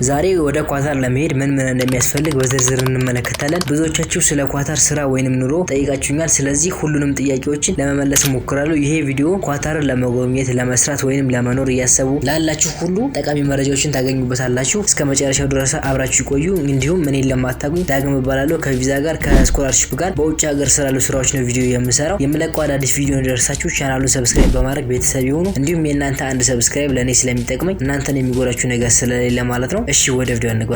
ዛሬ ወደ ኳታር ለመሄድ ምን እንደሚያስፈልግ በዝርዝር እንመለከታለን። ብዙዎቻችሁ ስለ ኳታር ስራ ወይንም ኑሮ ጠይቃችሁኛል። ስለዚህ ሁሉንም ጥያቄዎችን ለመመለስ ሞክራለሁ። ይሄ ቪዲዮ ኳታርን ለመጎብኘት ለመስራት ወይንም ለመኖር እያሰቡ ላላችሁ ሁሉ ጠቃሚ መረጃዎችን ታገኙበታላችሁ። እስከ መጨረሻው ድረስ አብራችሁ ቆዩ። እንዲሁም እኔን ለማታውቁኝ ዳግም እባላለሁ። ከቪዛ ጋር ከስኮላርሺፕ ጋር በውጭ ሀገር ስላሉ ስራዎች ነው ቪዲዮ የምሰራው። የምለቀው አዳዲስ ቪዲዮ እንዲደርሳችሁ ቻናሉን ሰብስክራይብ በማድረግ ቤተሰብ ይሁኑ። እንዲሁም የእናንተ አንድ ሰብስክራይብ ለኔ ስለሚጠቅመኝ እናንተን የሚጎዳችሁ ነገር ስለሌለ ማለት ነው። እሺ ወደ ቪዲዮ እንግባ።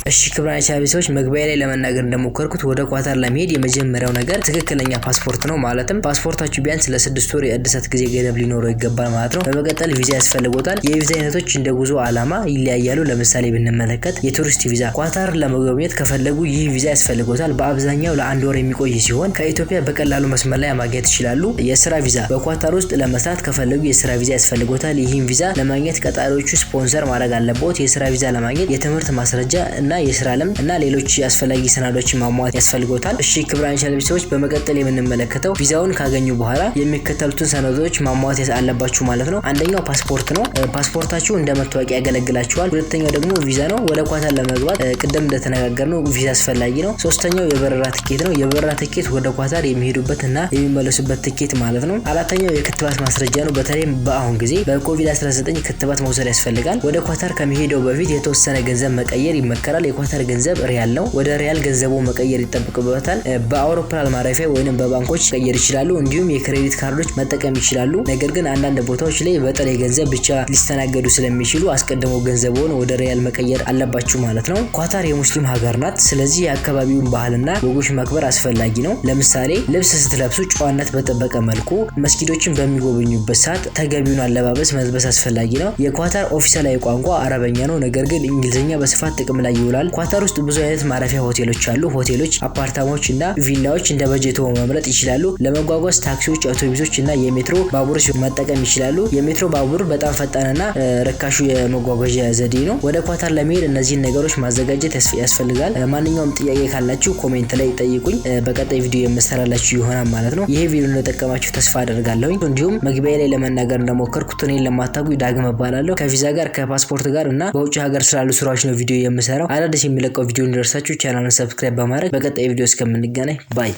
እሺ ክብራን ቻቢሶች መግቢያ ላይ ለመናገር እንደሞከርኩት ወደ ኳታር ለመሄድ የመጀመሪያው ነገር ትክክለኛ ፓስፖርት ነው። ማለትም ፓስፖርታችሁ ቢያንስ ለ6 ወር የእድሳት ጊዜ ገደብ ሊኖረው ይገባል ማለት ነው። በመቀጠል ቪዛ ያስፈልጎታል። የቪዛ አይነቶች እንደ ጉዞ ዓላማ ይለያያሉ። ለምሳሌ ብንመለከት የቱሪስት ቪዛ ኳታር ለመጎብኘት ከፈለጉ ይህ ቪዛ ያስፈልጎታል። በአብዛኛው ለ1 ወር የሚቆይ ሲሆን ከኢትዮጵያ በቀላሉ መስመር ላይ ማግኘት ይችላሉ። የስራ ቪዛ በኳታር ውስጥ ለመስራት ከፈለጉ የስራ ቪዛ ያስፈልጎታል። ይህን ቪዛ ለማግኘት ቀጣሪዎቹ ስፖንሰር ማድረግ አለበት። የስራ ቪዛ ለማግኘት የትምህርት ማስረጃ እና የስራ ልምድ እና ሌሎች አስፈላጊ ሰነዶችን ማሟላት ያስፈልጎታል። እሺ ክብራን ቻቢሶች በመቀጠል የምንመለከተው ቪዛውን ካገኙ በኋላ የሚከተሉትን ሰነዶች ማሟላት አለባችሁ ማለት ነው። አንደኛው ፓስፖርት ነው። ፓስፖርታችሁ እንደ መታወቂያ ያገለግላችኋል። ሁለተኛው ደግሞ ቪዛ ነው። ወደ ኳታር ለመግባት ቅድም እንደተነጋገርነው ቪዛ አስፈላጊ ነው። ሶስተኛው የበረራ ትኬት ነው። የበረራ ትኬት ወደ ኳታር የሚሄዱበት እና የሚመለሱበት ትኬት ማለት ነው። አራተኛው የክትባት ማስረጃ ነው። በተለይም በአሁን ጊዜ በኮቪድ-19 ክትባት መውሰድ ያስፈልጋል። ወደ ኳታር ከመሄደው በፊት የተወሰነ ገንዘብ መቀየር ይመከራል። የኳታር ገንዘብ ሪያል ነው። ወደ ሪያል ገንዘቡ መቀየር ይጠበቅበታል። በአውሮፕላን ማረፊያ ወይንም በባንኮች መቀየር ይችላሉ። እንዲሁም የክሬዲት ካርዶች መጠቀም ይችላሉ። ነገር ግን አንዳንድ ቦታዎች ላይ በጥሬ ገንዘብ ብቻ ሊስተናገዱ ስለሚችሉ አስቀድሞ ገንዘቡን ወደ ሪያል መቀየር አለባችሁ ማለት ነው። ኳታር የሙስሊም ሀገር ናት። ስለዚህ የአካባቢውን ባህልና ወጎች ማክበር አስፈላጊ ነው። ለምሳሌ ልብስ ስትለብሱ ጨዋነት በጠበቀ መልኩ መስጊዶችን በሚጎበኙበት ሰዓት ተገቢውን አለባበስ መልበስ አስፈላጊ ነው። የኳታር ኦፊሻላዊ ቋንቋ አረበኛ ነው። ነገር ግን እንግሊዝኛ በስፋት ጥቅም ላይ ይውላል። ኳታር ውስጥ ብዙ አይነት ማረፊያ ሆቴሎች አሉ። ሆቴሎች፣ አፓርታማዎች እና ቪላዎች እንደ በጀቶ መምረጥ ይችላሉ። ለመጓጓዝ ታክሲዎች፣ አውቶቡሶች እና የሜትሮ ባቡሮች መጠቀም ይችላሉ። የሜትሮ ባቡር በጣም ፈጣንና ርካሹ የመጓጓዣ ዘዴ ነው። ወደ ኳታር ለመሄድ እነዚህን ነገሮች ማዘጋጀት ያስፈልጋል። ማንኛውም ጥያቄ ካላችሁ ኮሜንት ላይ ጠይቁኝ። በቀጣይ ቪዲዮ የምሰራላችሁ ይሆናል ማለት ነው። ይሄ ቪዲዮ እንደጠቀማችሁ ተስፋ አደርጋለሁ። እንዲሁም መግቢያ ላይ ለመናገር እንደሞከርኩት እኔን ለማታውቁኝ ዳግም እባላለሁ። ከቪዛ ጋር ከፓስፖርት ጋር እና በውጭ ሀገር ስላሉ ስራዎች ነው ቪዲዮ የምሰራው። አዳዲስ የሚለቀው ቪዲዮ እንዲደርሳችሁ ቻናሉን ሰብስክራይብ በማድረግ በቀጣይ ቪዲዮ እስከምንገናኝ ባይ።